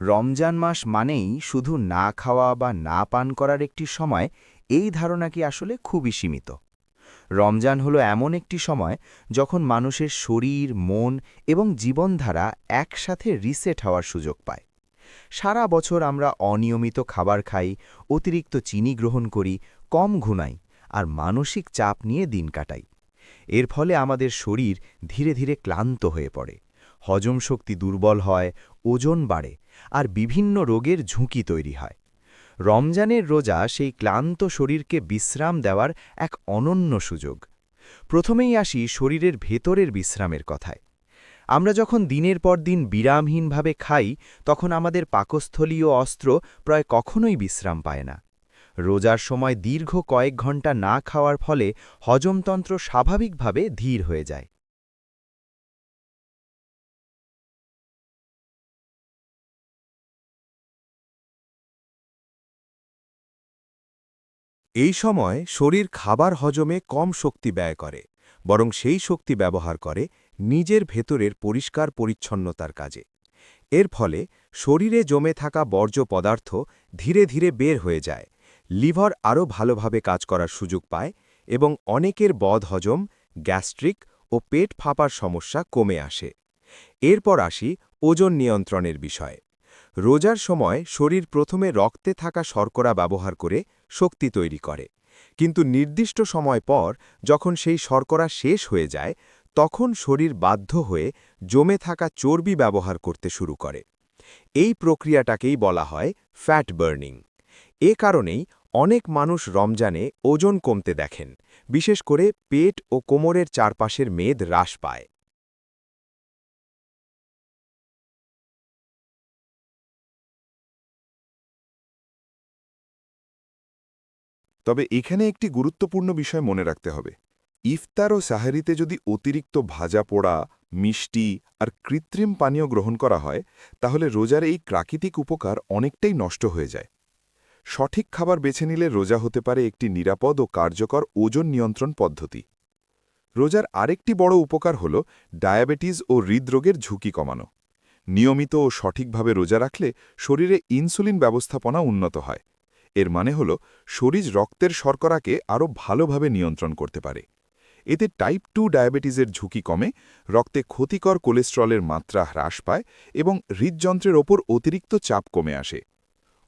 রমজান মাস মানেই শুধু না খাওয়া বা না পান করার একটি সময়, এই ধারণা কি আসলে খুবই সীমিত। রমজান হলো এমন একটি সময় যখন মানুষের শরীর, মন এবং জীবনধারা একসাথে রিসেট হওয়ার সুযোগ পায়। সারা বছর আমরা অনিয়মিত খাবার খাই, অতিরিক্ত চিনি গ্রহণ করি, কম ঘুমাই আর মানসিক চাপ নিয়ে দিন কাটাই। এর ফলে আমাদের শরীর ধীরে ধীরে ক্লান্ত হয়ে পড়ে, হজম শক্তি দুর্বল হয়, ওজন বাড়ে আর বিভিন্ন রোগের ঝুঁকি তৈরি হয়। রমজানের রোজা সেই ক্লান্ত শরীরকে বিশ্রাম দেওয়ার এক অনন্য সুযোগ। প্রথমেই আসি শরীরের ভেতরের বিশ্রামের কথায়। আমরা যখন দিনের পর দিন বিরামহীনভাবে খাই, তখন আমাদের পাকস্থলী ও অস্ত্র প্রায় কখনোই বিশ্রাম পায় না। রোজার সময় দীর্ঘ কয়েক ঘন্টা না খাওয়ার ফলে হজমতন্ত্র স্বাভাবিকভাবে ধীর হয়ে যায়। এই সময় শরীর খাবার হজমে কম শক্তি ব্যয় করে, বরং সেই শক্তি ব্যবহার করে নিজের ভেতরের পরিষ্কার পরিচ্ছন্নতার কাজে। এর ফলে শরীরে জমে থাকা বর্জ্য পদার্থ ধীরে ধীরে বের হয়ে যায়, লিভার আরও ভালোভাবে কাজ করার সুযোগ পায় এবং অনেকের বদহজম, গ্যাস্ট্রিক ও পেট ফাঁপার সমস্যা কমে আসে। এরপর আসি ওজন নিয়ন্ত্রণের বিষয়ে। রোজার সময় শরীর প্রথমে রক্তে থাকা শর্করা ব্যবহার করে শক্তি তৈরি করে, কিন্তু নির্দিষ্ট সময় পর যখন সেই শর্করা শেষ হয়ে যায়, তখন শরীর বাধ্য হয়ে জমে থাকা চর্বি ব্যবহার করতে শুরু করে। এই প্রক্রিয়াটাকেই বলা হয় ফ্যাট বার্নিং। এ কারণেই অনেক মানুষ রমজানে ওজন কমতে দেখেন, বিশেষ করে পেট ও কোমরের চারপাশের মেদ হ্রাস পায়। তবে এখানে একটি গুরুত্বপূর্ণ বিষয় মনে রাখতে হবে। ইফতার ও সাহারিতে যদি অতিরিক্ত ভাজা পোড়া, মিষ্টি আর কৃত্রিম পানীয় গ্রহণ করা হয়, তাহলে রোজার এই প্রাকৃতিক উপকার অনেকটাই নষ্ট হয়ে যায়। সঠিক খাবার বেছে নিলে রোজা হতে পারে একটি নিরাপদ ও কার্যকর ওজন নিয়ন্ত্রণ পদ্ধতি। রোজার আরেকটি বড় উপকার হল ডায়াবেটিস ও হৃদরোগের ঝুঁকি কমানো। নিয়মিত ও সঠিকভাবে রোজা রাখলে শরীরে ইনসুলিন ব্যবস্থাপনা উন্নত হয়। এর মানে হল শরীর রক্তের শর্করাকে আরও ভালোভাবে নিয়ন্ত্রণ করতে পারে। এতে টাইপ 2 ডায়াবেটিসের ঝুঁকি কমে, রক্তে ক্ষতিকর কোলেস্টেরলের মাত্রা হ্রাস পায় এবং হৃদযন্ত্রের ওপর অতিরিক্ত চাপ কমে আসে।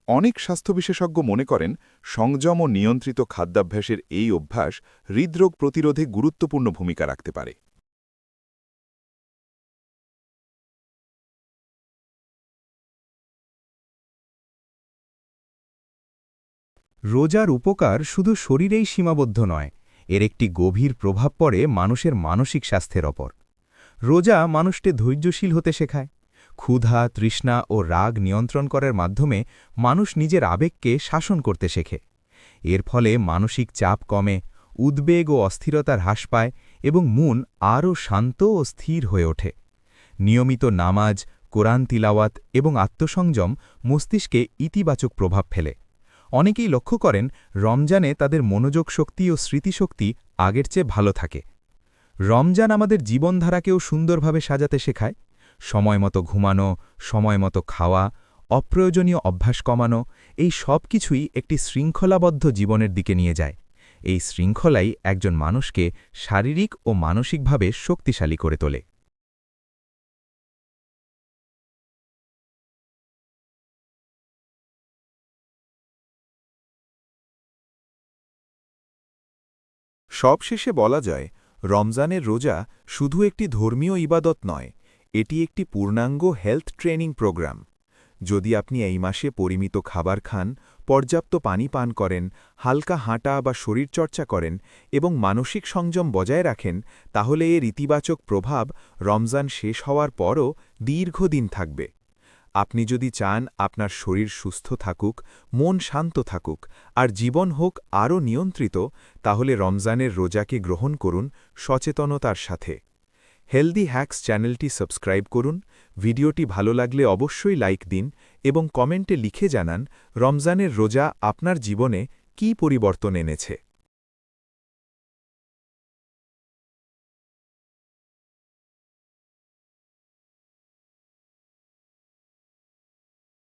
অনেক স্বাস্থ্য বিশেষজ্ঞ মনে করেন সংযম ও নিয়ন্ত্রিত খাদ্যাভ্যাসের এই অভ্যাস হৃদরোগ প্রতিরোধে গুরুত্বপূর্ণ ভূমিকা রাখতে পারে। রোজার উপকার শুধু শরীরেই সীমাবদ্ধ নয়, এর একটি গভীর প্রভাব পড়ে মানুষের মানসিক স্বাস্থ্যের ওপর। রোজা মানুষকে ধৈর্যশীল হতে শেখায়। ক্ষুধা, তৃষ্ণা ও রাগ নিয়ন্ত্রণ করার মাধ্যমে মানুষ নিজের আবেগকে শাসন করতে শেখে। এর ফলে মানসিক চাপ কমে, উদ্বেগ ও অস্থিরতার হ্রাস পায় এবং মন আরও শান্ত ও স্থির হয়ে ওঠে। নিয়মিত নামাজ, কোরআন তিলাওয়াত এবং আত্মসংযম মস্তিষ্কে ইতিবাচক প্রভাব ফেলে। অনেকেই লক্ষ্য করেন রমজানে তাদের মনোযোগ শক্তি ও স্মৃতিশক্তি আগের চেয়ে ভালো থাকে। রমজান আমাদের জীবনধারাকেও সুন্দরভাবে সাজাতে শেখায়। সময়মতো ঘুমানো, সময়মতো খাওয়া, অপ্রয়োজনীয় অভ্যাস কমানো, এই সব কিছুই একটি শৃঙ্খলাবদ্ধ জীবনের দিকে নিয়ে যায়। এই শৃঙ্খলাই একজন মানুষকে শারীরিক ও মানসিকভাবে শক্তিশালী করে তোলে। সবশেষে বলা যায়, রমজানের রোজা শুধু একটি ধর্মীয় ইবাদত নয়, এটি একটি পূর্ণাঙ্গ হেলথ ট্রেনিং প্রোগ্রাম। যদি আপনি এই মাসে পরিমিত খাবার খান, পর্যাপ্ত পানি পান করেন, হালকা হাঁটা বা শরীরচর্চা করেন এবং মানসিক সংযম বজায় রাখেন, তাহলে এর ইতিবাচক প্রভাব রমজান শেষ হওয়ার পরও দীর্ঘদিন থাকবে। আপনি যদি চান আপনার শরীর সুস্থ থাকুক, মন শান্ত থাকুক আর জীবন হোক আরও নিয়ন্ত্রিত, তাহলে রমজানের রোজাকে গ্রহণ করুন সচেতনতার সাথে। হেলদি হ্যাকস চ্যানেলটি সাবস্ক্রাইব করুন, ভিডিওটি ভালো লাগলে অবশ্যই লাইক দিন এবং কমেন্টে লিখে জানান রমজানের রোজা আপনার জীবনে কী পরিবর্তন এনেছে।